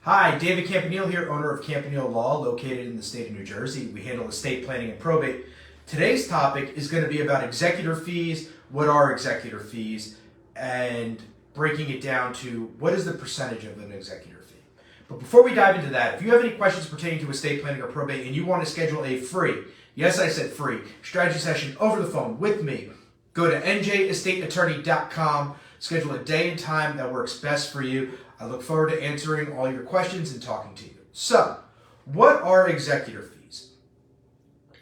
Hi, David Campanile here, owner of Campanile Law, located in the state of New Jersey. We handle estate planning and probate. Today's topic is going to be about executor fees, what are executor fees, and breaking it down to what is the percentage of an executor fee. But before we dive into that, if you have any questions pertaining to estate planning or probate and you want to schedule a free, yes I said free, strategy session over the phone with me, go to njestateattorney.com, schedule a day and time that works best for you. I look forward to answering all your questions and talking to you. So, what are executor fees?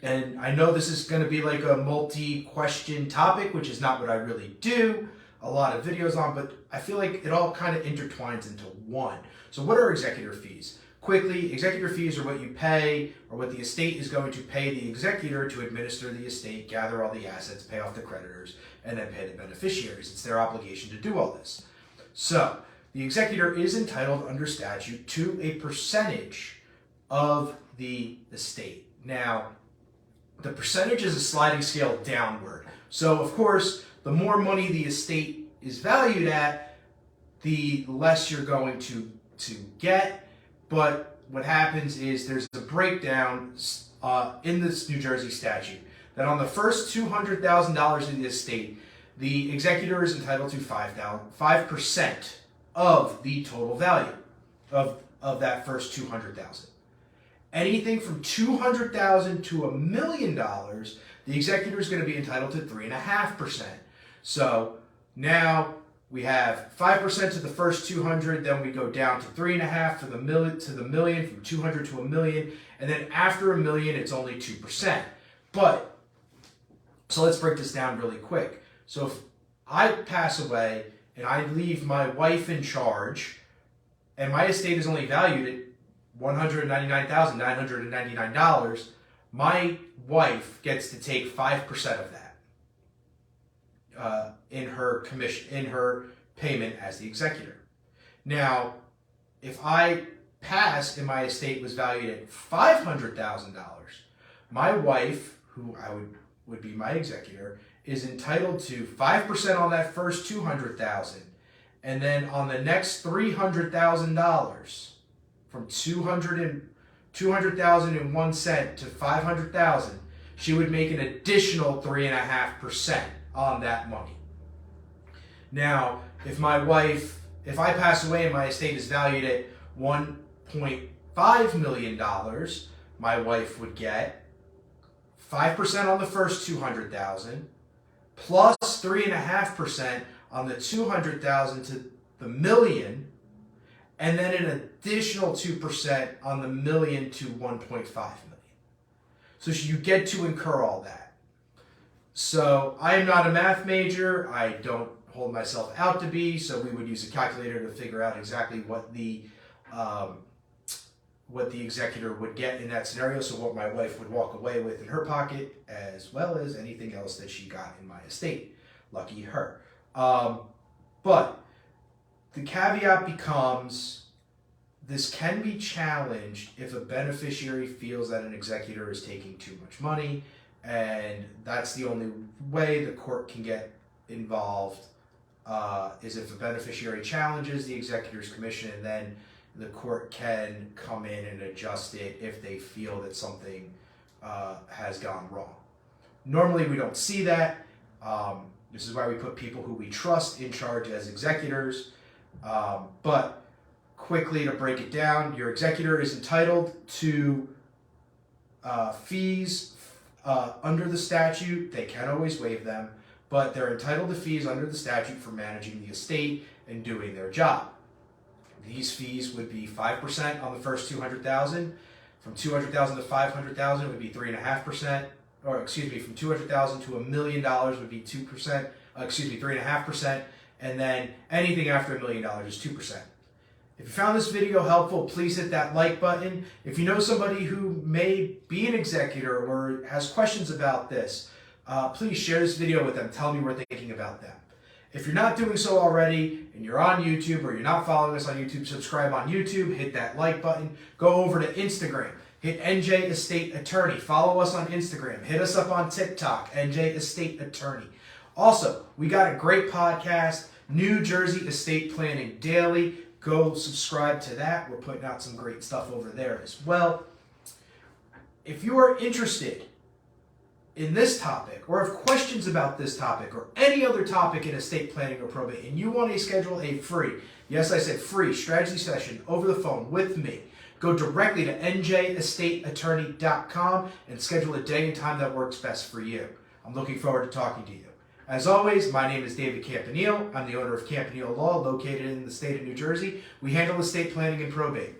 And I know this is going to be like a multi-question topic, which is not what I really do a lot of videos on, but I feel like it all kind of intertwines into one. So what are executor fees? Quickly, executor fees are what you pay or what the estate is going to pay the executor to administer the estate, gather all the assets, pay off the creditors, and then pay the beneficiaries. It's their obligation to do all this. So, the executor is entitled under statute to a percentage of the estate. Now, the percentage is a sliding scale downward. So, of course, the more money the estate is valued at, the less you're going to get. But what happens is there's a breakdown in this New Jersey statute that on the first $200,000 in the estate, the executor is entitled to 5% of the total value of that first $200,000. Anything from $200,000 to $1 million, the executor is going to be entitled to 3.5%. So now we have 5% to the first 200, then we go down to 3.5 to the million, from 200 to $1 million, and then after $1 million, it's only 2%. But so let's break this down really quick. So if I pass away and I leave my wife in charge, and my estate is only valued at $199,999, my wife gets to take 5% of that in her commission, in her payment as the executor. Now, if I pass and my estate was valued at $500,000, my wife, who I would be my executor, is entitled to 5% on that first $200,000, and then on the next $300,000, from $200,001 to $500,000, she would make an additional 3.5% on that money. Now, if I pass away and my estate is valued at $1.5 million, my wife would get 5% on the first $200,000, plus 3.5% on the $200,000 to the $1 million, and then an additional 2% on the $1 million to $1.5 million. So you get to incur all that. So I am not a math major. I don't hold myself out to be. So we would use a calculator to figure out exactly what the executor would get in that scenario. So what my wife would walk away with in her pocket, as well as anything else that she got in my estate. Lucky her. But the caveat becomes, this can be challenged if a beneficiary feels that an executor is taking too much money, and that's the only way the court can get involved, is if a beneficiary challenges the executor's commission, and then the court can come in and adjust it if they feel that something has gone wrong. Normally we don't see that. This is why we put people who we trust in charge as executors. But quickly to break it down, your executor is entitled to fees under the statute. They can always waive them, but they're entitled to fees under the statute for managing the estate and doing their job. These fees would be 5% on the first $200,000. From $200,000 to $500,000 would be 3.5%. Or excuse me, from $200,000 to $1 million would be 3.5%, and then anything after $1 million is 2%. If you found this video helpful, please hit that like button. If you know somebody who may be an executor or has questions about this, please share this video with them. Tell me what we're thinking about them. If you're not doing so already and you're on YouTube or you're not following us on YouTube, subscribe on YouTube, hit that like button, go over to Instagram. Hit NJ Estate Attorney. Follow us on Instagram. Hit us up on TikTok, NJ Estate Attorney. Also, we got a great podcast, New Jersey Estate Planning Daily. Go subscribe to that. We're putting out some great stuff over there as well. If you are interested in this topic, or have questions about this topic, or any other topic in estate planning or probate, and you want to schedule a free, yes, I said free, strategy session over the phone with me, go directly to njestateattorney.com and schedule a day and time that works best for you. I'm looking forward to talking to you. As always, my name is David Campanile. I'm the owner of Campanile Law, located in the state of New Jersey. We handle estate planning and probate.